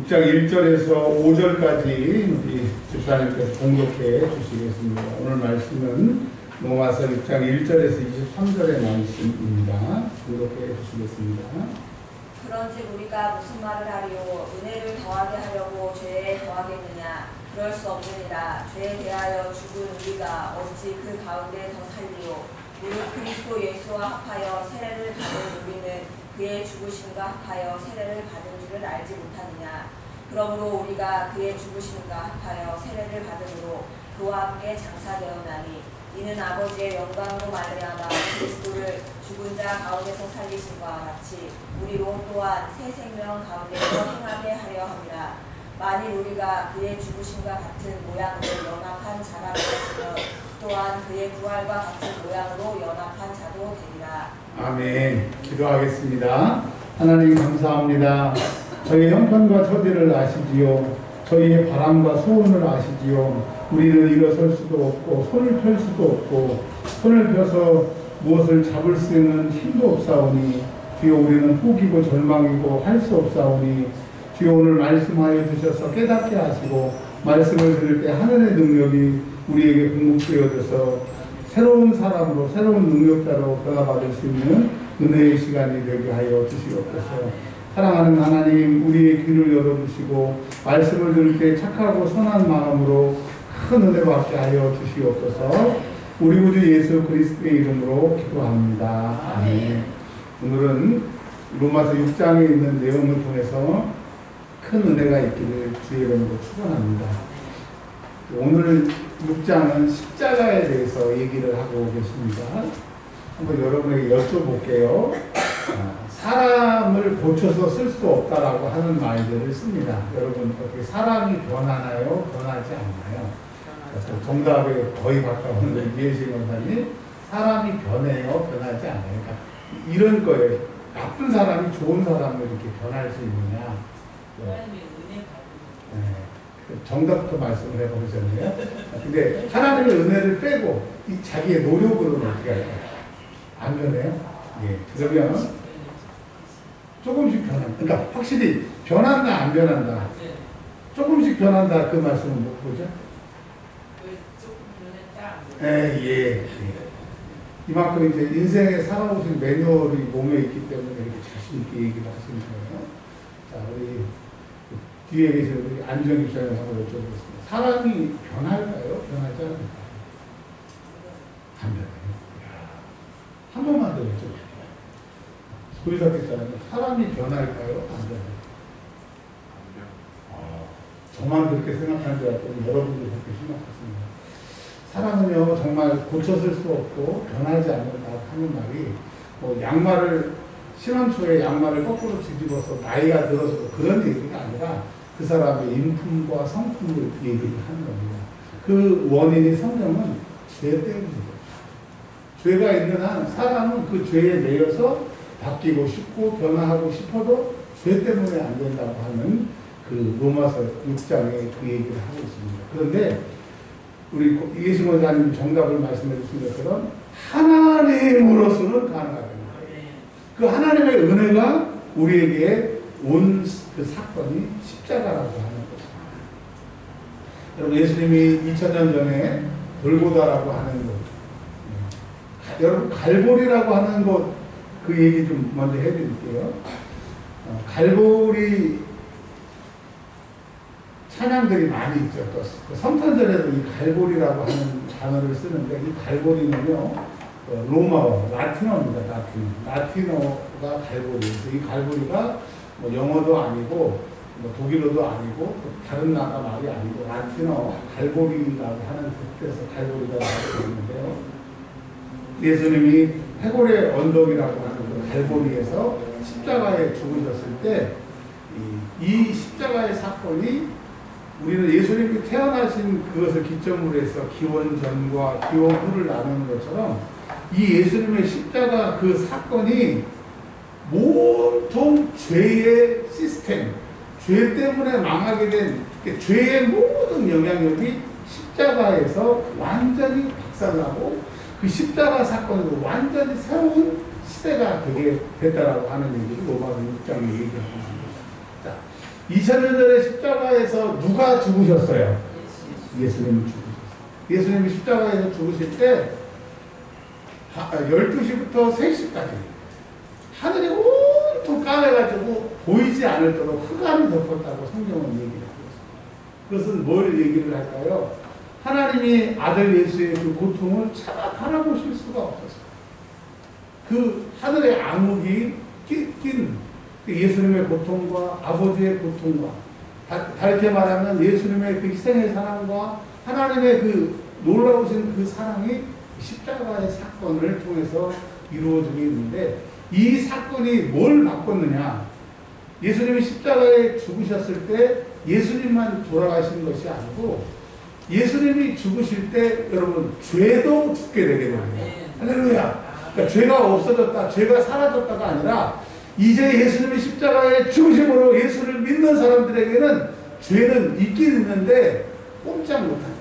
6장 1절에서 5절까지 우리 집사님께서 공독해 주시겠습니다. 오늘 말씀은 로마서 6장 1절에서 23절의 말씀입니다. 공독해 주시겠습니다. 그런즉 우리가 무슨 말을 하리요? 은혜를 더하게 하려고 죄에 더하겠느냐? 그럴 수 없느니라. 죄에 대하여 죽은 우리가 어찌 그 가운데 더 살리요? 무릇 그리스도 예수와 합하여 세례를 받은 우리는 그의 죽으심과 합하여 세례를 받은 줄을 알지 못하느냐? 그러므로 우리가 그의 죽으심과 합하여 세례를 받음으로 그와 함께 장사되었나니 이는 아버지의 영광으로 말미암아 그리스도를 죽은 자 가운데서 살리심과 같이 우리로 또한 새 생명 가운데서 행하게 하려 함이라. 만일 우리가 그의 죽으심과 같은 모양으로 연합한 자라 되었으면 또한 그의 부활과 같은 모양으로 연합한 자도 되리라. 아멘. 기도하겠습니다. 하나님 감사합니다. 저희의 형편과 처지를 아시지요. 저희의 바람과 소원을 아시지요. 우리는 일어설 수도 없고 손을 펼 수도 없고 손을 펴서 무엇을 잡을 수 있는 힘도 없사오니 주여 우리는 포기고 절망이고 할 수 없사오니 주여 오늘 말씀하여 주셔서 깨닫게 하시고 말씀을 들을 때 하늘의 능력이 우리에게 공급되어져서 새로운 사람으로 새로운 능력자로 변화받을 수 있는 은혜의 시간이 되게 하여 주시옵소서. 사랑하는 하나님, 우리의 귀를 열어주시고 말씀을 들을 때 착하고 선한 마음으로 큰 은혜를 받게 하여 주시옵소서. 우리 구주 예수 그리스도의 이름으로 기도합니다. 아멘. 오늘은 로마서 6장에 있는 내용을 통해서 큰 은혜가 있기를 주의 이름으로 축원합니다. 오늘 6장은 십자가에 대해서 얘기를 하고 계십니다. 한번 여러분에게 여쭤볼게요. 사람을 고쳐서 쓸 수 없다라고 하는 말들을 씁니다. 여러분 어떻게 사람이 변하나요? 변하지 않나요? 정답에 거의 가까운 이해식 원사님, 사람이 변해요? 변하지 않아요? 그러니까 이런 거예요. 나쁜 사람이 좋은 사람을 이렇게 변할 수 있느냐? 정답부터 말씀을 해보셨네요. 근데 하나님의 은혜를 빼고 이 자기의 노력으로는 어떻게 할까요? 안 변해요? 예. 그러면 조금씩 변한다. 그러니까 확실히 변한다, 안 변한다. 조금씩 변한다. 그 말씀은 뭐죠? 예. 이만큼 이제 인생에 살아오신 매뉴얼이 몸에 있기 때문에 이렇게 자신있게 얘기를 하시는 거예요. 자, 우리 뒤에 계신 우리 안정희 목사님 한번 여쭤보겠습니다. 사람이 변할까요? 변하지 않을까요? 안 변해요. 한 번만 더 여쭤볼게요. 보이셨겠잖아요. 사람이 변할까요? 안 변할까요? 저만 그렇게 생각하는 줄 알았더니 여러분도 그렇게 생각하십니다. 사람은요, 정말 고쳐질 수 없고 변하지 않는다 하는 말이, 양말을, 신혼 초에 양말을 거꾸로 뒤집어서 나이가 들어서 그런 얘기가 아니라 그 사람의 인품과 성품을 얘기를 하는 겁니다. 그 원인이 성경은 죄 때문이죠. 죄가 있는 한 사람은 그 죄에 매여서 바뀌고 싶고 변화하고 싶어도 죄 때문에 안 된다고 하는 그 로마서 6장에 그 얘기를 하고 있습니다. 그런데 우리 이해식 원사님 정답을 말씀해 주신 것처럼 하나님으로서는 가능하다. 그 하나님의 은혜가 우리에게 온 그 사건이 십자가라고 하는 것입니다. 여러분 예수님이 2000년 전에 돌고다라고 하는 것, 여러분 갈보리라고 하는 것 그 얘기 좀 먼저 해드릴게요. 갈보리 찬양들이 많이 있죠. 또 성탄절에도 이 갈보리라고 하는 단어를 쓰는데 이 갈보리는요 로마어, 라틴어입니다. 라틴어가 갈보리예요. 이 갈보리가 뭐 영어도 아니고 뭐 독일어도 아니고 다른 나라 말이 아니고 라틴어 갈보리라고 하는 뜻에서 갈보리가 나오고 있는데요. 예수님이 해골의 언덕이라고 하는 그 갈보리에서 십자가에 죽으셨을 때 이 십자가의 사건이 우리는 예수님이 태어나신 그것을 기점으로 해서 기원전과 기원후를 나누는 것처럼 이 예수님의 십자가 그 사건이 온통 죄의 시스템, 죄 때문에 망하게 된 죄의 모든 영향력이 십자가에서 완전히 박살나고 그 십자가 사건으로 완전히 새로운 시대가 되게 됐다라고 하는 얘기를 로마서 6장에 얘기하고 있습니다. 자, 2000년 전에 십자가에서 누가 죽으셨어요? 예수님이 죽으셨어요. 예수님이 십자가에서 죽으실 때 12시부터 3시까지 하늘이 온통 까매가지고 보이지 않을도록 흑암이 덮었다고 성경은 얘기를 하고 있습니다. 그것은 뭘 얘기를 할까요? 하나님이 아들 예수의 그 고통을 차마 바라보실 수가 없었어요. 그 하늘의 암흑이 낀 예수님의 고통과 아버지의 고통과 다르게 말하면 예수님의 그 희생의 사랑과 하나님의 그 놀라우신 그 사랑이 십자가의 사건을 통해서 이루어지게 있는데, 이 사건이 뭘 바꿨느냐? 예수님이 십자가에 죽으셨을 때 예수님만 돌아가신 것이 아니고 예수님이 죽으실 때 여러분 죄도 죽게 되게 됩니다. 할렐루야. 그러니까 죄가 없어졌다, 죄가 사라졌다가 아니라 이제 예수님이 십자가에 죽으심으로 예수를 믿는 사람들에게는 죄는 있긴 있는데 꼼짝 못합니다.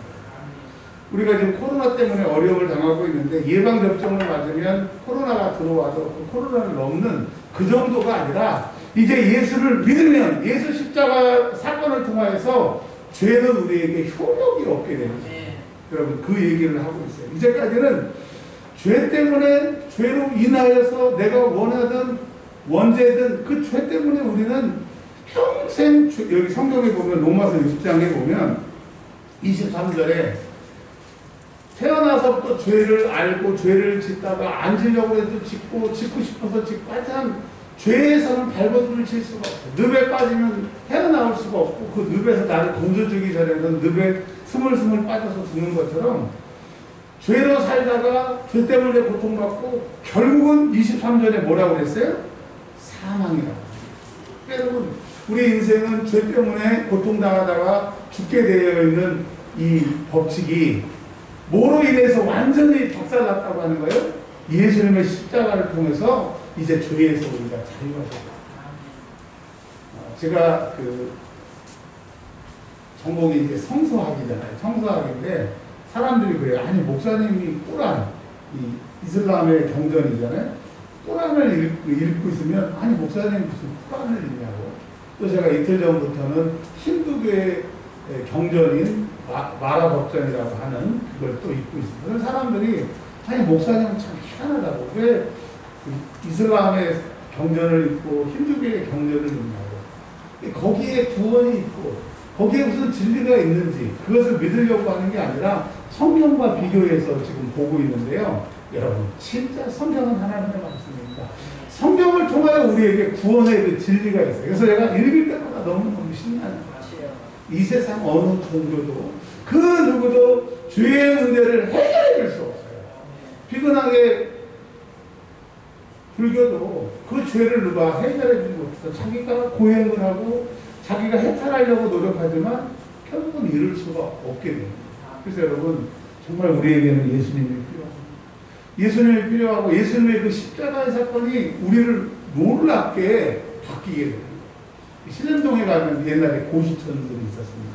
우리가 지금 코로나 때문에 어려움을 당하고 있는데 예방접종을 맞으면 코로나가 들어와도 그 코로나를 넘는 그 정도가 아니라 이제 예수를 믿으면 예수 십자가 사건을 통하여서 죄는 우리에게 효력이 없게 됩니다. 여러분 그 얘기를 하고 있어요. 이제까지는 죄 때문에 죄로 인하여서 내가 원하던 원죄든 그 죄 때문에 우리는 평생 여기 성경에 보면 로마서 6장에 보면 23절에 태어나서부터 죄를 알고 죄를 짓다가 안 지려고 해도 짓고 짓고 싶어서 짓고 하여튼 죄에서는 발버둥을 칠 수가 없어요. 늪에 빠지면 헤어나올 수가 없고 그 늪에서 나를 건져주기 전에는 늪에 스물스물 빠져서 죽는 것처럼 죄로 살다가 죄 때문에 고통받고 결국은 23절에 뭐라고 그랬어요? 사망이라고. 여러분 우리 인생은 죄 때문에 고통당하다가 죽게 되어 있는 이 법칙이 뭐로 인해서 완전히 박살났다고 하는 거예요? 예수님의 십자가를 통해서 이제 죄에서 우리가 자유하셨다. 제가 그 전공이 이제 성서학이잖아요. 성서학인데 사람들이 그래요. 아니 목사님이 꾸란 이 이슬람의 경전이잖아요. 꾸란을 읽고 있으면 아니 목사님이 무슨 꾸란을 읽냐고. 또 제가 이틀 전부터는 힌두교의 경전인 마라법전이라고 하는 그걸 또 읽고 있습니다. 그런 사람들이 아니 목사님은 참 희한하다고. 왜 이슬람의 경전을 읽고 힌두교의 경전을 읽냐고. 거기에 구원이 있고 거기에 무슨 진리가 있는지 그것을 믿으려고 하는 게 아니라 성경과 비교해서 지금 보고 있는데요. 여러분 진짜 성경은 하나님의 말씀입니다. 성경을 통하여 우리에게 구원의 그 진리가 있어요. 그래서 내가 읽을 때마다 너무너무 신나는 거예요. 이 세상 어느 종교도 그 누구도 죄의 문제를 해결해 줄 수 없어요. 비근하게 불교도 그 죄를 누가 해결해 주지 못해서 자기가 고행을 하고 자기가 해탈하려고 노력하지만 결국은 이룰 수가 없게 됩니다. 그래서 여러분 정말 우리에게는 예수님이 필요합니다. 예수님이 필요하고 예수님의 그 십자가의 사건이 우리를 놀랍게 바뀌게 됩니다. 신림동에 가면 옛날에 고시촌들이 있었습니다.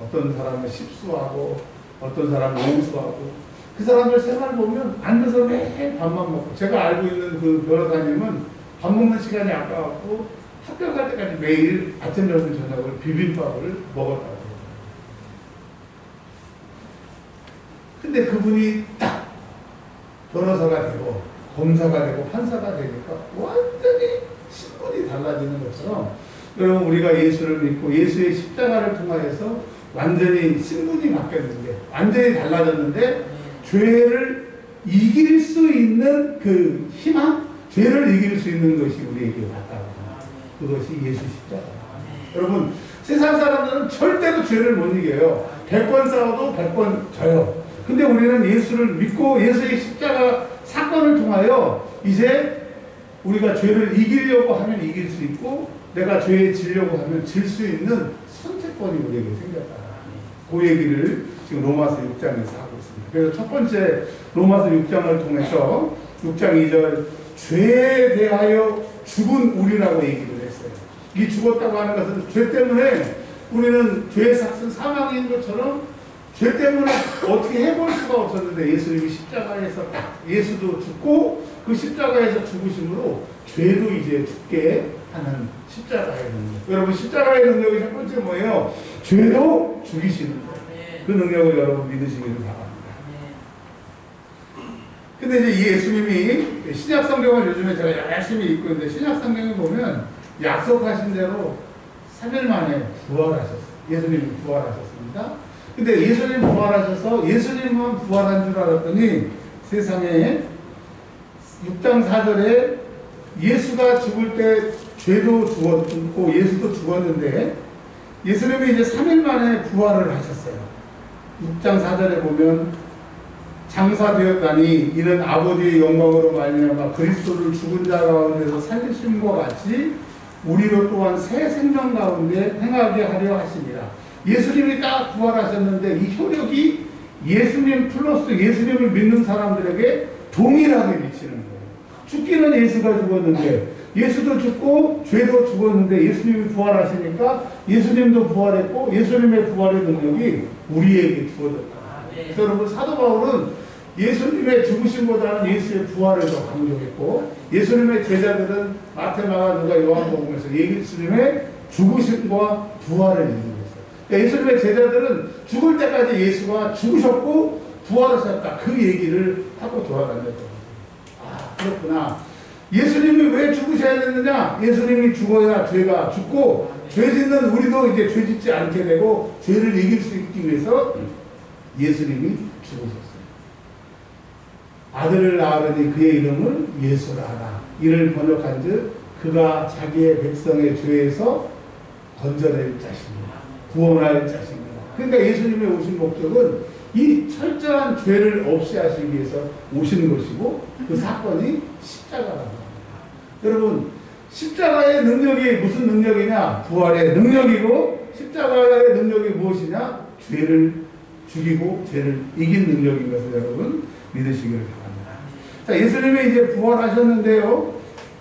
어떤 사람은 십수하고 어떤 사람은 오수하고 그 사람들 생활 보면 앉아서 매일 밥만 먹고 제가 알고 있는 그 변호사님은 밥 먹는 시간이 아까웠고 학교 갈 때까지 매일 아침, 점심, 저녁을 비빔밥을 먹었다고. 근데 그분이 딱 변호사가 되고 검사가 되고 판사가 되니까 완전히 신분이 달라지는 것처럼 여러분 우리가 예수를 믿고 예수의 십자가를 통하여서 완전히 신분이 바뀌었는데 완전히 달라졌는데 죄를 이길 수 있는 그 희망, 죄를 이길 수 있는 것이 우리에게 왔다고. 그것이 예수 십자가. 여러분 세상 사람들은 절대로 죄를 못 이겨요. 100번 싸워도 100번 져요. 근데 우리는 예수를 믿고 예수의 십자가 사건을 통하여 이제 우리가 죄를 이기려고 하면 이길 수 있고 내가 죄에 지려고 하면 질 수 있는 선택권이 우리에게 생겼다. 그 얘기를 지금 로마서 6장에서 하고 있습니다. 그래서 첫 번째 로마서 6장을 통해서 6장 2절 죄에 대하여 죽은 우리라고 얘기를 했어요. 이 죽었다고 하는 것은 죄 때문에 우리는 죄의 삭은 사망인 것처럼 죄 때문에 어떻게 해볼 수가 없었는데 예수님이 십자가에서 딱 예수도 죽고 그 십자가에서 죽으심으로 죄도 이제 죽게 하는 십자가의 능력. 여러분 십자가의 능력이 첫 번째 뭐예요? 죄도 죽이시는 거예요. 그 능력을 여러분 믿으시기를 바랍니다. 근데 이제 이 예수님이 신약 성경을 요즘에 제가 열심히 읽고 있는데 신약 성경에 보면 약속하신 대로 3일 만에 부활하셨어요. 예수님이 부활하셨습니다. 근데 예수님 부활하셔서 예수님만 부활한 줄 알았더니 세상에 6장 4절에 예수가 죽을 때 죄도 죽었고 예수도 죽었는데 예수님이 이제 3일 만에 부활을 하셨어요. 6장 4절에 보면 장사되었다니 이는 아버지의 영광으로 말미암아 그리스도를 죽은 자 가운데서 살리심과 같이 우리로 또한 새 생명 가운데 행하게 하려 하십니다. 예수님이 딱 부활하셨는데 이 효력이 예수님 플러스 예수님을 믿는 사람들에게 동일하게 미치는 거예요. 죽기는 예수가 죽었는데 예수도 죽고 죄도 죽었는데 예수님이 부활하시니까 예수님도 부활했고 예수님의 부활의 능력이 우리에게 주어졌다. 그래서 여러분 사도 바울은 예수님의 죽으심보다는 예수의 부활을 더 강조했고 예수님의 제자들은 마태마가 누가 요한복음에서 예수님의 죽으심과 부활을 얘기했어요. 그러니까 예수님의 제자들은 죽을 때까지 예수가 죽으셨고 부활하셨다 그 얘기를 하고 돌아다녔죠. 아 그렇구나. 예수님이 왜 죽으셔야 됐느냐? 예수님이 죽어야 죄가 죽고 죄 짓는 우리도 이제 죄 짓지 않게 되고 죄를 이길 수 있기 위해서 예수님이 죽으셨어요. 아들을 낳으니 그의 이름을 예수라 하라. 이를 번역한즉 그가 자기의 백성의 죄에서 건져낼 자십니다. 구원할 자십니다. 그러니까 예수님의 오신 목적은 이 철저한 죄를 없이 하시기 위해서 오신 것이고 그 사건이 십자가라고 합니다. 여러분 십자가의 능력이 무슨 능력이냐? 부활의 능력이고 십자가의 능력이 무엇이냐? 죄를 죽이고 죄를 이긴 능력인 것을 여러분 믿으시기를 바랍니다. 자, 예수님이 이제 부활하셨는데요.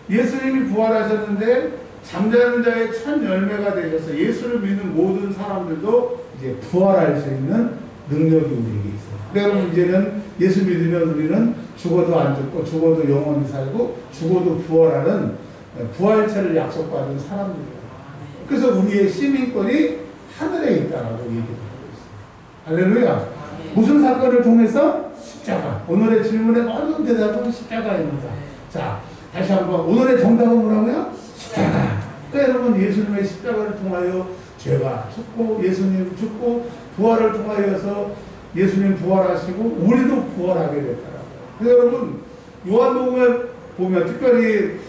예수님이 부활하셨는데 잠자는 자의 첫 열매가 되셔서 예수를 믿는 모든 사람들도 이제 부활할 수 있는 능력이 우리에게 있어요. 여러분 이제는 예수 믿으면 우리는 죽어도 안 죽고 죽어도 영원히 살고 죽어도 부활하는 부활체를 약속받은 사람들이에요. 그래서 우리의 시민권이 하늘에 있다라고 얘기하고 있어요. 할렐루야. 무슨 사건을 통해서? 십자가. 오늘의 질문의 모든 대답은 십자가입니다. 자, 다시 한번 오늘의 정답은 뭐라고요? 십자가. 그러니까 여러분 예수님의 십자가를 통하여 죄가 죽고 예수님 죽고 부활을 통하여서 예수님 부활하시고 우리도 부활하게 됐더라고요. 그래서 여러분 요한복음에 보면 특별히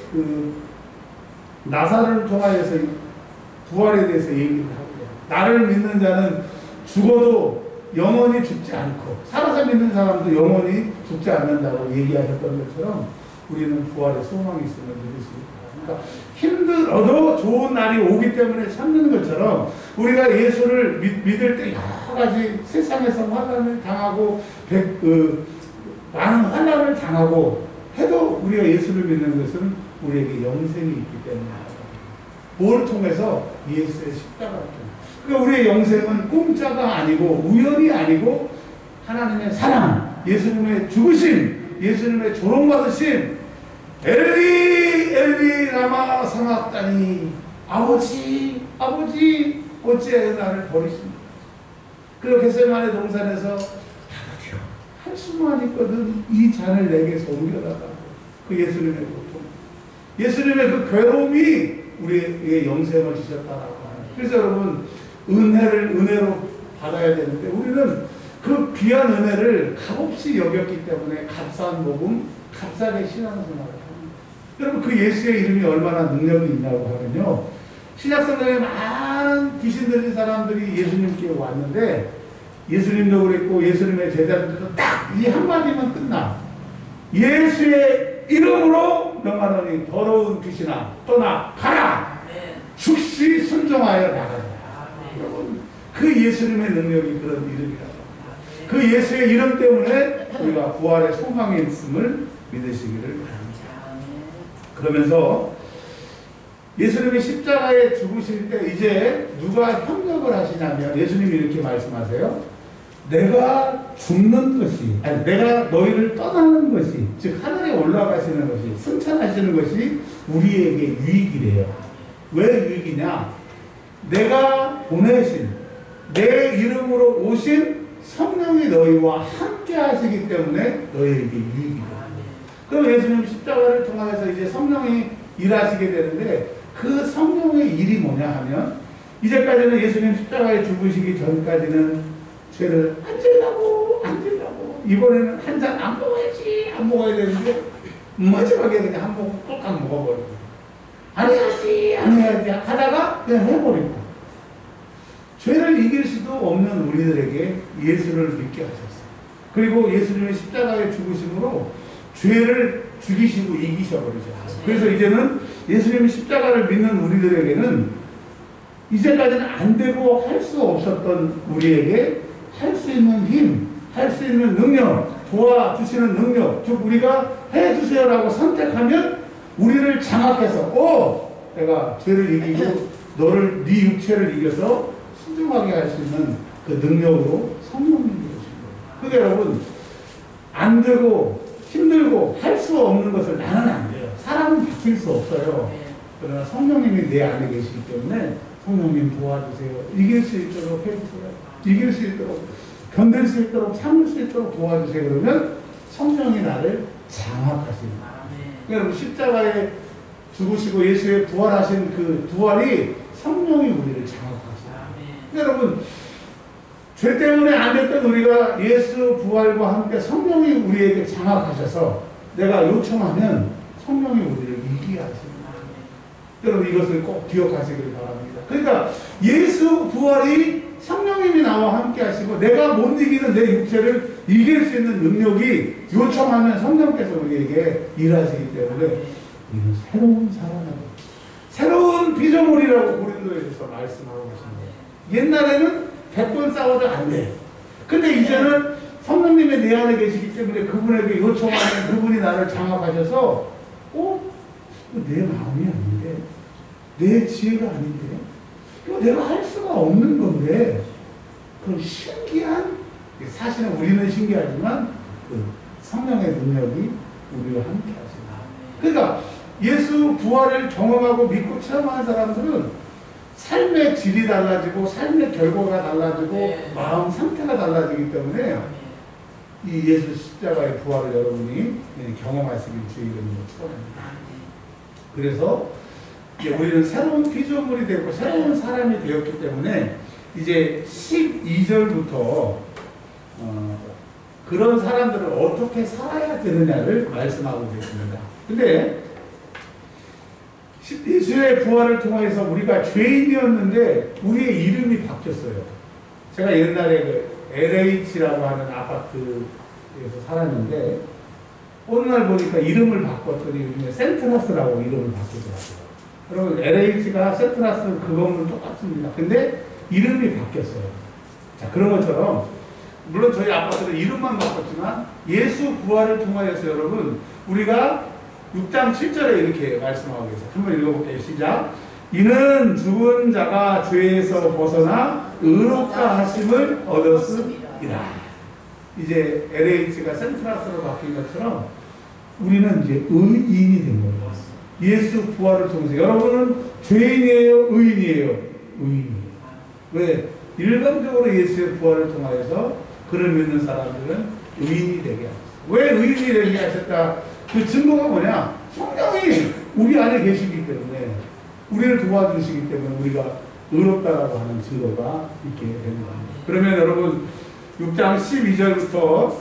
나사로를 통하여서 부활에 대해서 얘기를 하고요. 나를 믿는 자는 죽어도 영원히 죽지 않고 살아서 믿는 사람도 영원히 죽지 않는다고 얘기하셨던 것처럼 우리는 부활의 소망이 있음을 믿을 수 있다. 그러니까 힘들어도 좋은 날이 오기 때문에 참는 것처럼 우리가 예수를 믿을 때 여러 가지 세상에서 환난을 당하고 많은 환난을 당하고 해도 우리가 예수를 믿는 것은 우리에게 영생이 있기 때문입니다. 뭘 통해서? 예수의 십자가를 통해서. 그러니까 우리의 영생은 공짜가 아니고 우연이 아니고 하나님의 사랑, 예수님의 죽으심, 예수님의 조롱받으심, 엘리 엘리 라마 사막다니 아버지 아버지 어찌하여 나를 버리십니까? 그리고 겟세마네 동산에서 아버지요 할 수만 있거든 이 잔을 내게서 옮겨달라고 그 예수님의 고통, 예수님의 그 괴로움이 우리에게 영생을 주셨다라고 하는. 그래서 여러분 은혜로 받아야 되는데 우리는 그 귀한 은혜를 값없이 여겼기 때문에 값싼 복음, 값싸게 신앙생활을 합니다. 여러분 그 예수의 이름이 얼마나 능력이 있냐고 하면요. 신약성경에 많은 귀신 들린 사람들이 예수님께 왔는데 예수님도 그랬고 예수님의 제자들도 딱 이 한마디만 끝나. 예수의 이름으로 명하노니 더러운 귀신아 떠나 가라. 즉시 순종하여 나가라. 여러분 그 예수님의 능력이 그런 이름이라고. 그 예수의 이름 때문에 우리가 부활의 소망이 있음을 믿으시기를 바랍니다. 그러면서 예수님이 십자가에 죽으실 때 이제 누가 협력을 하시냐면 예수님이 이렇게 말씀하세요. 내가 죽는 것이, 아니 내가 너희를 떠나는 것이, 즉 하늘에 올라가시는 것이, 승천하시는 것이 우리에게 유익이래요. 왜 유익이냐? 내가 보내신, 내 이름으로 오신 성령이 너희와 함께 하시기 때문에 너희에게 유익이다. 그럼 예수님 십자가를 통해서 이제 성령이 일하시게 되는데, 그 성령의 일이 뭐냐 하면, 이제까지는 예수님 십자가에 죽으시기 전까지는 죄를 안 질라고 이번에는 한 잔 안 먹어야지, 안 먹어야 되는데 마지막에 그냥 한 모금 꼴깍 먹어버리고, 안 해야지 하다가 그냥 해버리고, 죄를 이길 수도 없는 우리들에게 예수를 믿게 하셨어요. 그리고 예수님의 십자가의 죽으심으로 죄를 죽이시고 이기셔버리죠. 그래서 이제는 예수님의 십자가를 믿는 우리들에게는 이제까지는 안 되고 할 수 없었던 우리에게 할 수 있는 힘, 할 수 있는 능력, 도와주시는 능력, 즉 우리가 해주세요라고 선택하면 우리를 장악해서 내가 죄를 이기고 너를, 네 육체를 이겨서 순종하게 할 수 있는 그 능력으로 성령님이 오신 거예요. 그러니까 여러분, 안 되고 힘들고 할 수 없는 것을 나는 안 돼요. 사람은 바뀔 수 없어요. 그러나 성령님이 내 안에 계시기 때문에 성령님 도와주세요. 이길 수 있도록 해주세요. 이길 수 있도록, 견딜 수 있도록, 참을 수 있도록 도와주세요. 그러면 성령이 나를 장악하십니다. 여러분, 십자가에 죽으시고 예수의 부활하신 그 부활이 성령이 우리를 장악하십니다. 여러분, 죄 때문에 안 됐던 우리가 예수 부활과 함께 성령이 우리에게 장악하셔서 내가 요청하면 성령이 우리를 이기게 하십니다. 여러분, 이것을 꼭 기억하시길 바랍니다. 그러니까 예수 부활이 성령님이 나와 함께 하시고 내가 못 이기는 내 육체를 이길 수 있는 능력이 요청하면 성령께서 우리에게 일하시기 때문에 우리는 새로운 사람이라고, 새로운 피조물이라고 고린도에서 말씀하고 계십니다. 옛날에는 100번 싸워도 안 돼. 근데 이제는 성령님이 내 안에 계시기 때문에 그분에게 요청하면 그분이 나를 장악하셔서 내 마음이 아닌데, 내 지혜가 아닌데, 이거 내가 할 수가 없는 건데, 그런 신기한, 사실은 우리는 신기하지만 그 성령의 능력이 우리와 함께 하십니다. 그러니까 예수 부활을 경험하고 믿고 체험하는 사람들은 삶의 질이 달라지고 삶의 결과가 달라지고 마음 상태가 달라지기 때문에 이 예수 십자가의 부활을 여러분이 경험하시길 주의 이름으로 축원합니다. 그래서 이제 우리는 새로운 피조물이 되고 새로운 사람이 되었기 때문에 이제 12절부터 그런 사람들을 어떻게 살아야 되느냐를 말씀하고 계십니다. 근데 예수의 부활을 통해서 우리가 죄인이었는데 우리의 이름이 바뀌었어요. 제가 옛날에 그 LH라고 하는 아파트에서 살았는데 어느 날 보니까 이름을 바꿨더니 요즘에 센트라스라고 이름을 바꾸더라고요. 여러분, LH가 센트라스 그 건물 똑같습니다. 근데 이름이 바뀌었어요. 자, 그런 것처럼 물론 저희 아파트는 이름만 바꿨지만 예수 부활을 통하여서 여러분 우리가 6장 7절에 이렇게 말씀하고 계세요. 한번 읽어볼게요. 시작. 이는 죽은 자가 죄에서 벗어나 의롭다 하심을 얻었으리라. 이제 LH가 센트라스로 바뀐 것처럼 우리는 이제 의인이 된 거예요. 예수 부활을 통해서. 여러분은 죄인이에요? 의인이에요? 의인이에요. 왜? 일반적으로 예수의 부활을 통하여서 그를 믿는 사람들은 의인이 되게 하셨어요. 왜 의인이 되게 하셨다? 그 증거가 뭐냐? 성령이 우리 안에 계시기 때문에, 우리를 도와주시기 때문에 우리가 의롭다라고 하는 증거가 있게 되는 겁니다. 그러면 여러분 6장 12절부터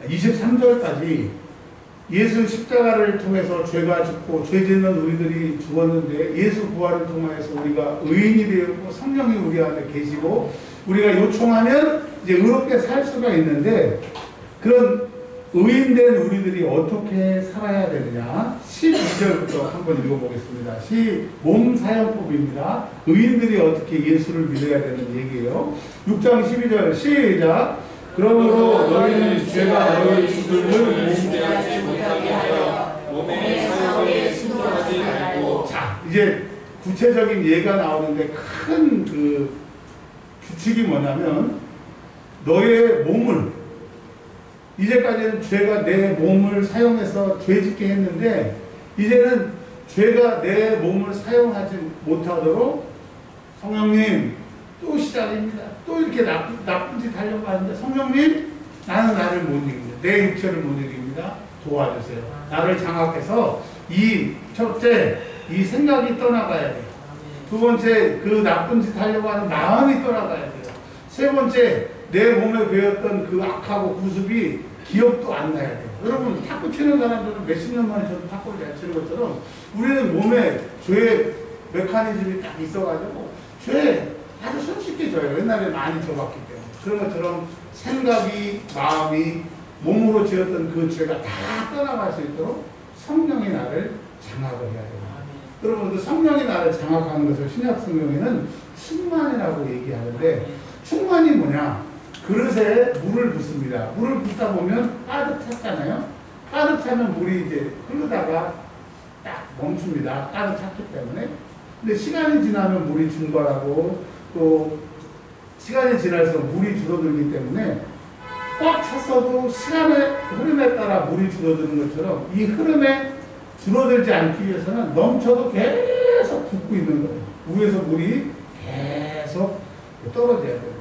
23절까지 예수 십자가를 통해서 죄가 죽고 죄 짓는 우리들이 죽었는데 예수 부활을 통해서 우리가 의인이 되었고 성령이 우리 안에 계시고 우리가 요청하면 이제 의롭게 살 수가 있는데, 그런 의인된 우리들이 어떻게 살아야 되느냐 12절부터 한번 읽어보겠습니다. 몸 사용법입니다. 의인들이 어떻게 예수를 믿어야 되는 얘기예요. 6장 12절 시작. 그러므로 너희는 죄가 너희 주들을 몸대하지 못하게 하여 몸의 사역에 순종하지 말고. 자, 이제 구체적인 예가 나오는데 큰 그 규칙이 뭐냐면 너의 몸을, 이제까지는 죄가 내 몸을 사용해서 죄짓게 했는데 이제는 죄가 내 몸을 사용하지 못하도록 성령님 또 시작입니다. 또 이렇게 나쁜 짓 하려고 하는데 성령님 나는 나를 못 이깁니다. 내 육체를 못 이깁니다. 도와주세요. 나를 장악해서 이 첫째 이 생각이 떠나가야 돼요. 두 번째 그 나쁜 짓 하려고 하는 마음이 떠나가야 돼요. 세 번째 내 몸에 배웠던 그 악하고 구습이 기억도 안 나야 돼요. 여러분 탁구 치는 사람들은 몇십 년 만에 저도 탁구를 잘 치는 것처럼 우리는 몸에 죄의 메커니즘이 딱 있어가지고 죄 아주 손쉽게 져요. 옛날에 많이 져봤기 때문에. 그런 것처럼 생각이 마음이 몸으로 지었던 그 죄가 다 떠나갈 수 있도록 성령이 나를 장악을 해야 돼요. 여러분 그 성령이 나를 장악하는 것을 신약 성경에는 충만이라고 얘기하는데 충만이 뭐냐? 그릇에 물을 붓습니다. 물을 붓다 보면 가득 찼잖아요. 가득 차면 물이 이제 흐르다가 딱 멈춥니다. 가득 찼기 때문에. 근데 시간이 지나면 물이 증발하고 또 시간이 지날수록 물이 줄어들기 때문에 꽉 찼어도 시간의 흐름에 따라 물이 줄어드는 것처럼 이 흐름에 줄어들지 않기 위해서는 넘쳐도 계속 붓고 있는 거예요. 위에서 물이 계속 떨어져야 돼요.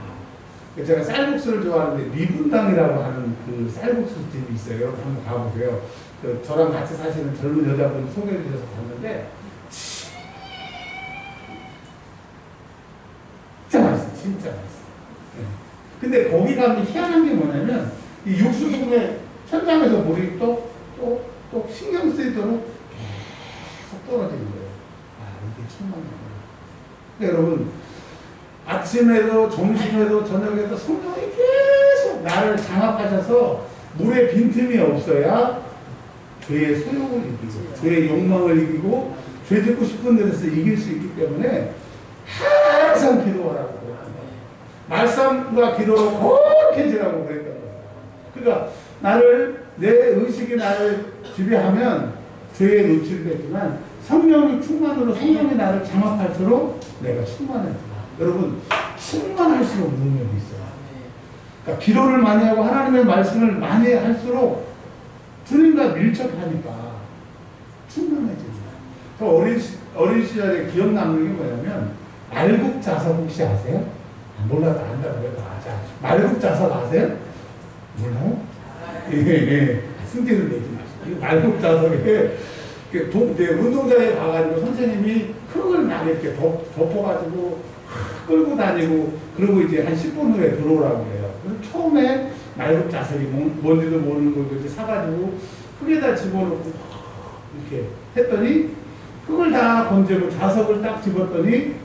제가 쌀국수를 좋아하는데 미분당이라고 하는 그 쌀국수 집이 있어요. 한번 가보세요. 저랑 같이 사시는 젊은 여자분 소개해 주셔서 갔는데 진짜 맛있어. 진짜 맛있어. 네. 근데 거기 가면 희한한 게 뭐냐면 이 육수통에 천장에서 물이 또 신경 쓰이도록 계속 떨어지는 거예요. 아, 이게 천만이에요. 그러니까 여러분 아침에도 점심에도 저녁에도 성령이 계속 나를 장악하셔서 물에 빈틈이 없어야 죄의 소욕을 이기고 죄의 욕망을 이기고 죄 짓고 싶은 데서 이길 수 있기 때문에 항상 기도하라고 그래요. 말씀과 기도로 그렇게 지라고 그랬던 거예요. 그러니까 내 의식이 나를 지배하면 죄에 노출되지만 성령이 충만으로 성령이 나를 장악할수록 내가 충만해져요. 여러분 충만할수록 능력이 있어요. 그러니까 기도를 많이 하고 하나님의 말씀을 많이 할수록 주님과 밀접하니까 충만해집니다. 저 어린 시절에 기억 남는 게 뭐냐면 말국자석 혹시 아세요? 몰라도 안다고 해도 아자. 말국자석 아세요? 몰라요? 예. 승질을 내지 마시고 말국자석에 운동장에 가가지고 선생님이 흙을 많이 이렇게 덮어가지고 끌고 다니고 그리고 이제 한 10분 후에 들어오라고 해요. 그래서 처음에 말국자석이 뭔지도 모르는 걸 이제 사가지고 흙에다 집어넣고 이렇게 했더니 흙을 다 건지고 자석을 딱 집었더니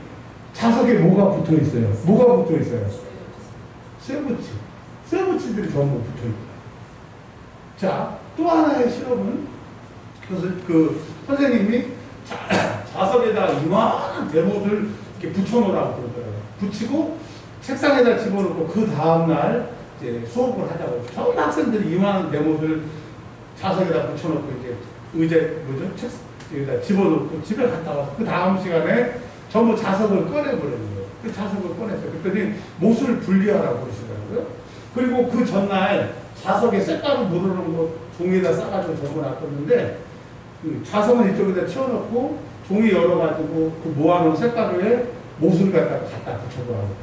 자석에 뭐가 붙어 있어요? 뭐가 붙어 있어요? 쇠붙이. 쇠붙이들이 전부 붙어 있어요. 자, 또 하나의 실험은 그 선생님이 자석에다 이만한 대못을 이렇게 붙여놓으라고 그러더라고요. 붙이고 책상에다 집어넣고 그 다음날 이제 수업을 하자고. 전부 학생들이 이만한 대못을 자석에다 붙여놓고 이제 책상에다 집어넣고 집에 갔다 와서 그 다음 시간에 전부 자석을 꺼내버리는 거예요. 그 자석을 꺼냈어요. 그랬더니 못을 분리하라고 그러시더라고요. 그리고 그 전날 자석에 쇳가루 묻어놓은 거 종이에다 싸가지고 적어놨었는데 그 자석은 이쪽에다 치워놓고 종이 열어가지고 그 모아놓은 쇳가루에 못을 갖다 붙여보라고 하더라고요.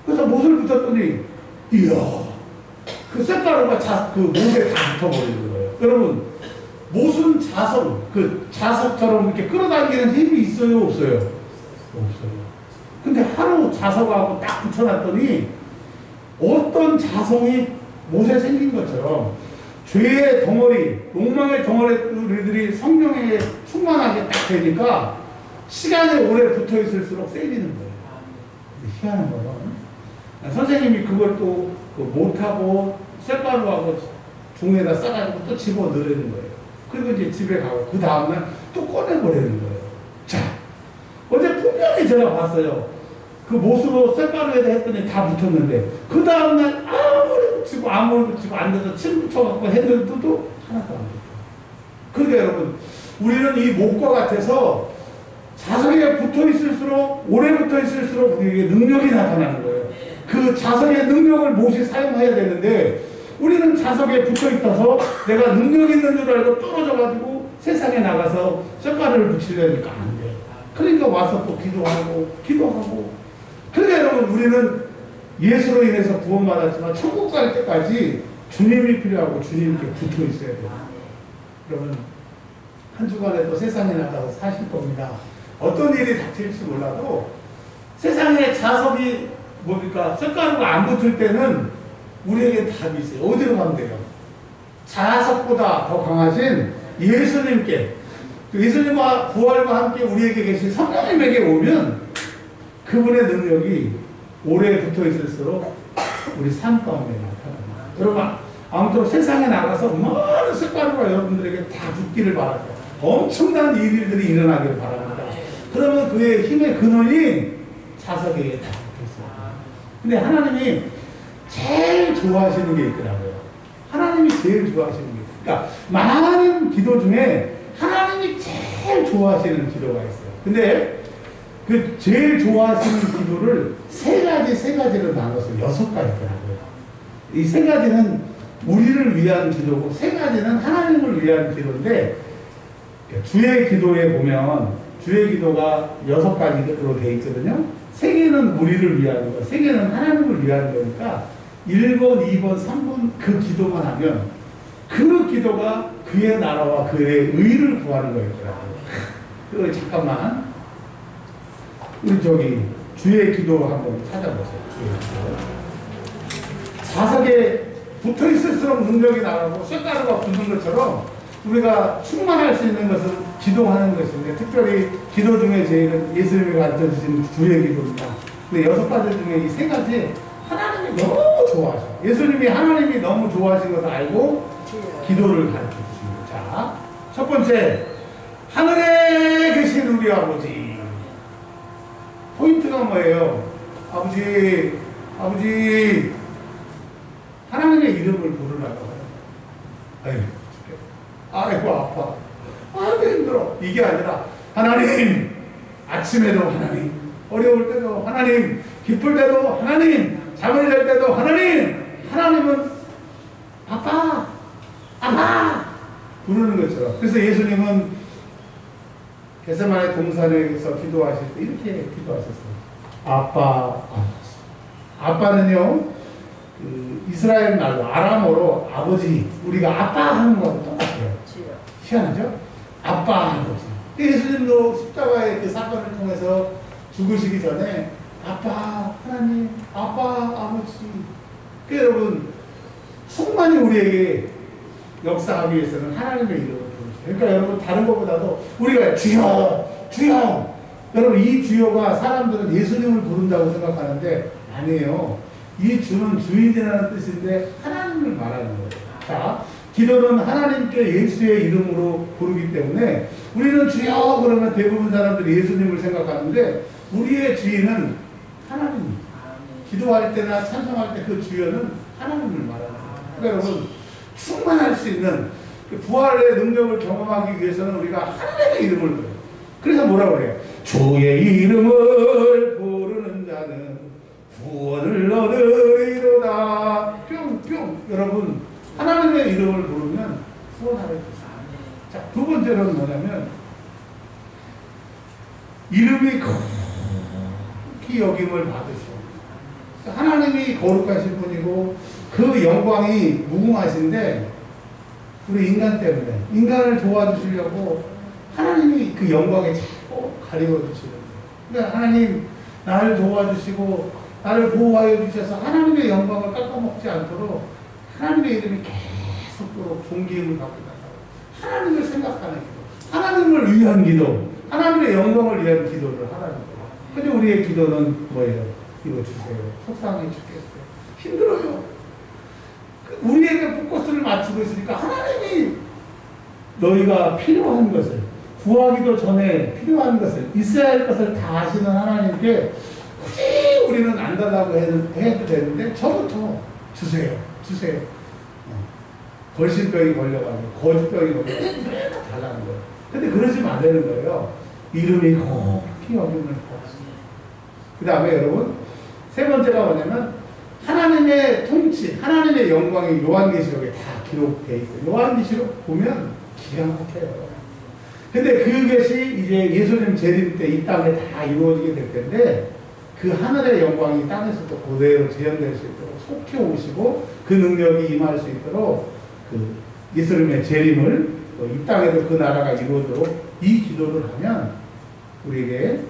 그래서 못을 붙였더니 이야 그 쇳가루가 그 못에 다 붙어버리는 거예요. 여러분 못은 그 자석처럼 이렇게 끌어당기는 힘이 있어요 없어요? 없어요. 근데 하루 자석하고 딱 붙여놨더니 어떤 자성이 못에 생긴 것처럼 죄의 덩어리, 욕망의 덩어리들이 성령에 충만하게 딱 되니까 시간이 오래 붙어 있을수록 세지는 거예요. 희한한 거요. 선생님이 그걸 또 못하고 쇳가루하고 종에다 싸가지고 또 집어 넣으려는 거예요. 그리고 이제 집에 가고 그 다음날 또 꺼내버리는 거예요. 자, 어제 분명히 제가 봤어요. 그 못으로 쇳가루에다 했더니 다 붙었는데 그 다음날 아무리 붙이고 안 돼서 침 붙여갖고 했는데도 하나도 안 붙어. 그러니까 여러분 우리는 이 못과 같아서 자석에 붙어 있을수록 오래 붙어 있을수록 우리에게 능력이 나타나는 거예요. 그 자석의 능력을 몹시 사용해야 되는데 우리는 자석에 붙어 있어서 내가 능력 있는 줄 알고 떨어져가지고 세상에 나가서 젓가락을 붙이려니까 안 돼. 그러니까 와서 또 기도하고. 그러니까 여러분 우리는 예수로 인해서 구원받았지만 천국 갈 때까지 주님이 필요하고 주님께 붙어 있어야 돼요. 그러면 한 주간에 또 세상에 나가서 사실 겁니다. 어떤 일이 닥칠지 몰라도 세상에 자석이 뭡니까? 젓가락과 안 붙을 때는 우리에게 답이 있어요. 어디로 가면 돼요? 자석보다 더 강하신 예수님께, 예수님과 부활과 함께 우리에게 계신 성령님에게 오면 그분의 능력이 오래 붙어 있을수록 우리 삶 가운데 나타납니다. 여러분, 아무쪼록 세상에 나가서 많은 습관과 여러분들에게 다 붙기를 바랍니다. 엄청난 일들이 일어나기를 바랍니다. 그러면 그의 힘의 근원이 자석에 다 붙어 있어요. 근데 하나님이 제일 좋아하시는 게 있더라고요. 하나님이 제일 좋아하시는 게 있어요. 그러니까 많은 기도 중에 하나님이 제일 좋아하시는 기도가 있어요. 근데 그 제일 좋아하시는 기도를 세 가지로 나눠서 6가지더라고요. 이 세 가지는 우리를 위한 기도고 세 가지는 하나님을 위한 기도인데 주의 기도에 보면 주의 기도가 6가지로 되어 있거든요. 3개는 우리를 위한 거, 3개는 하나님을 위한 거니까 1번, 2번, 3번 그 기도만 하면 그 기도가 그의 나라와 그의 의를 구하는 거였더라고요. 그리고 잠깐만 우리 주의 기도 한번 찾아보세요. 주의 기도. 자석에 붙어 있을수록 능력이 나가고 쇳가루가 붙는 것처럼 우리가 충만할 수 있는 것은 기도하는 것입니다. 특별히 기도 중에 제일은 예수님이 가르쳐주신 주의 기도입니다. 근데 6가지 중에 이 3가지 하나님이 너무 좋아하셔요. 예수님이 하나님이 너무 좋아하신 것을 알고 기도를 가르쳐 주십니다. 자, 첫 번째, 하늘에 계신 우리 아버지. 포인트가 뭐예요? 아버지, 하나님의 이름을 부르라고 해요. 아이고 아파, 아이고 힘들어, 이게 아니라 하나님, 아침에도 하나님, 어려울 때도 하나님, 기쁠 때도 하나님, 잠을 잘 때도 하나님은 아빠 부르는 것처럼. 그래서 예수님은 겟세마네 동산에서 기도하실 때 이렇게 기도하셨어요. 아빠는요, 그 이스라엘 말로 아람어로 아버지, 우리가 아빠 하는 거하고 똑같아요. 희한하죠? 아빠, 아버지. 예수님도 십자가의 그 사건을 통해서 죽으시기 전에 아빠, 하나님, 아빠, 아버지. 그러니까 여러분, 충만히 우리에게 역사하기 위해서는 하나님의 이름을 부르세요. 그러니까 여러분, 다른 것보다도 우리가 주여. 여러분, 이 주여가 사람들은 예수님을 부른다고 생각하는데 아니에요. 이 주는 주인이라는 뜻인데 하나님을 말하는 거예요. 자, 기도는 하나님께 예수의 이름으로 부르기 때문에 우리는 주여 그러면 대부분 사람들이 예수님을 생각하는데 우리의 주인은 하나님입니다. 기도할 때나 찬송할 때 그 주여는 하나님을 말하는 거예요. 그러니까 여러분, 충만할 수 있는 부활의 능력을 경험하기 위해서는 우리가 하나님의 이름을 불러요. 그래서 뭐라고 그래요? 주의 이름을 부르는 자는 구원을 얻으리로다. 뿅. 여러분, 하나님의 이름을 부르면 구원하게 됐어요. 자, 두 번째는 뭐냐면 이름이 거룩히 여김을 받으시오. 하나님이 거룩하신 분이고 그 영광이 무궁하신데 우리 인간 때문에 인간을 도와주시려고 하나님이 그 영광에 자꾸 가리워 주시는 거예요. 그러니까 하나님 나를 도와주시고 나를 보호하여 주셔서 하나님의 영광을 깎아먹지 않도록 하나님의 이름이 계속도록 존귀함을 받고 나서 하나님을 생각하는 기도, 하나님을 위한 기도, 하나님의 영광을 위한 기도를 하라는 거예요. 근데 우리의 기도는 뭐예요? 이거 주세요. 속상해 죽겠어요. 힘들어요. 우리에게 포커스를 맞추고 있으니까 하나님이 너희가 필요한 것을, 구하기도 전에 필요한 것을, 있어야 할 것을 다 아시는 하나님께 굳이 우리는 안 달라고 해도 되는데 저부터 주세요. 걸신병이 걸려가지고 거짓병이 걸려가지고 달라는 거예요. 근데 그러지 말라는 거예요. 이름이 거룩히 여김을 받았습니다. 그 다음에 여러분 세 번째가 뭐냐면 하나님의 통치, 하나님의 영광이 요한계시록에 다 기록되어 있어요. 요한계시록 보면 기가 막혀요. 근데 그것이 이제 예수님 재림 때 이 땅에 다 이루어지게 될 텐데 그 하늘의 영광이 땅에서도 그대로 재현될 수 있도록 속해 오시고 그 능력이 임할 수 있도록 그 예수님의 재림을 이 땅에도 그 나라가 이루어지도록 이 기도를 하면 우리에게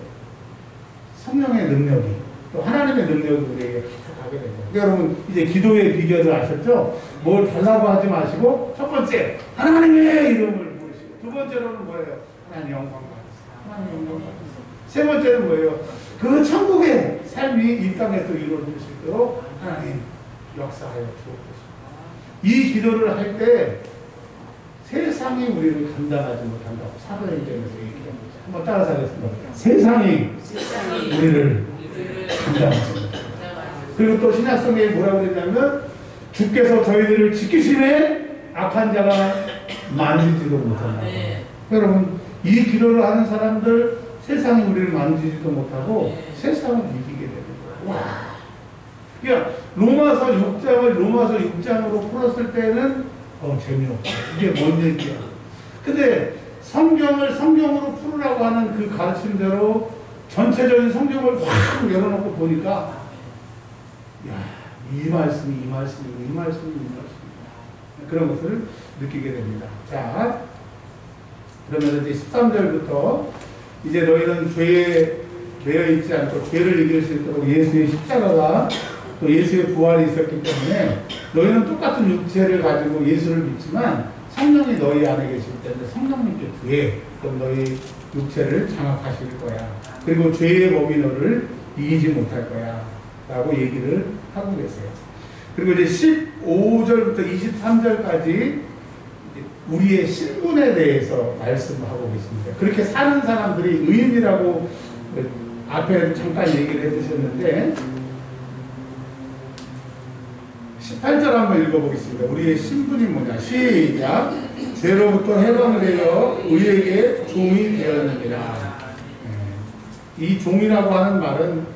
성령의 능력이 또 하나님의 능력이 우리에게 가게 되죠. 여러분 이제 기도의 비결을 아셨죠? 뭘 달라고 하지 마시고 첫 번째 하나님의 이름을 부르시고 두 번째로는 뭐예요? 하나님 영광 받으세요. 하나님 영광 받으세요. 세 번째는 뭐예요? 그 천국의 삶이 이 땅에서 이루어질 수 있도록 하나님 역사하여 주옵소서. 이 기도를 할 때 세상이 우리를 감당하지 못한다고 사도행전에서 얘기합니다. 한번 따라서 하겠습니다. 세상이 우리를 감당하지 못한다. 그리고 또 신약성경에 뭐라고 그랬냐면 주께서 저희들을 지키심에 악한 자가 만지지도 못한다. 네. 여러분 이 기도를 하는 사람들 세상이 우리를 만지지도 못하고 세상을 이기게 되는 거예요. 와. 그러니까 로마서 6장으로 풀었을 때는 재미없다. 이게 뭔 얘기야. 근데 성경을 성경으로 풀으라고 하는 그 가르침대로 전체적인 성경을 확 열어놓고 보니까 야, 이 말씀이 그런 것을 느끼게 됩니다. 자, 그러면 이제 13절부터 이제 너희는 죄에 매여 있지 않고 죄를 이길 수 있도록 예수의 십자가가 또 예수의 부활이 있었기 때문에 너희는 똑같은 육체를 가지고 예수를 믿지만 성령이 너희 안에 계실 때는 성령님께 구해 그럼 너희 육체를 장악하실 거야. 그리고 죄의 법이 너를 이기지 못할 거야. 라고 얘기를 하고 계세요. 그리고 이제 15절부터 23절까지 우리의 신분에 대해서 말씀하고 계십니다. 그렇게 사는 사람들이 의인이라고 앞에 잠깐 얘기를 해주셨는데 18절 한번 읽어보겠습니다. 우리의 신분이 뭐냐? 시작! 죄로부터 해방을 되어 의에게 종이 되었느니라. 이 종이라고 하는 말은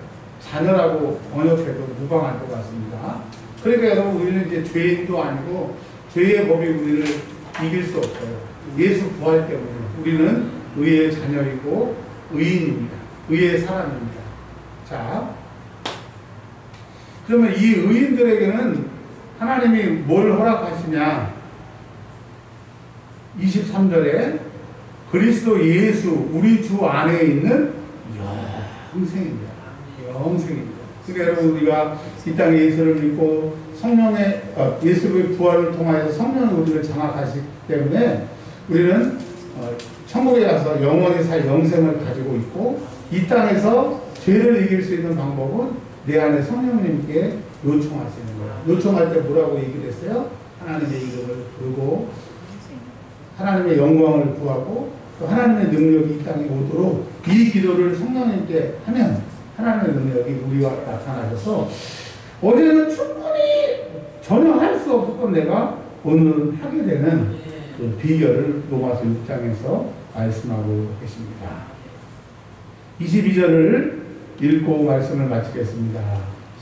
자녀라고 번역해도 무방할 것 같습니다. 그러니까 여러분 우리는 이제 죄인도 아니고 죄의 법이 우리를 이길 수 없어요. 예수 부활 때문에 우리는 의의 자녀이고 의인입니다. 의의 사람입니다. 자, 그러면 이 의인들에게는 하나님이 뭘 허락하시냐? 23절에 그리스도 예수 우리 주 안에 있는 영생입니다. 영생입니다. 그러니까 여러분 우리가 이 땅에 예수를 믿고 성령의 예수의 부활을 통하여 성령이 우리를 장악하시기 때문에 우리는 천국에 가서 영원히 살 영생을 가지고 있고 이 땅에서 죄를 이길 수 있는 방법은 내 안에 성령님께 요청하시는 거예요. 요청할 때 뭐라고 얘기를 했어요? 하나님의 이름을 부르고 하나님의 영광을 구하고 또 하나님의 능력이 이 땅에 오도록 이 기도를 성령님께 하면 하나님의 능력이 우리와 나타나셔서 어제는 충분히 전혀 할 수 없었던 내가 오늘은 하게 되는 그 비결을 로마서 6장에서 말씀하고 계십니다. 22절을 읽고 말씀을 마치겠습니다.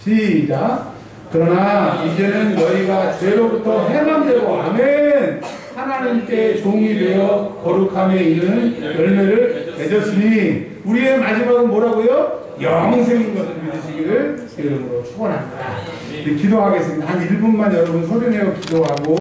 시작! 그러나 이제는 너희가 죄로부터 해방되고 아멘! 하나님께 종이 되어 거룩함에 이르는 열매를 맺었으니 우리의 마지막은 뭐라고요? 영생인 것을 믿으시기를 이름으로 축원합니다. 기도하겠습니다. 한 1분만 여러분 소리내어 기도하고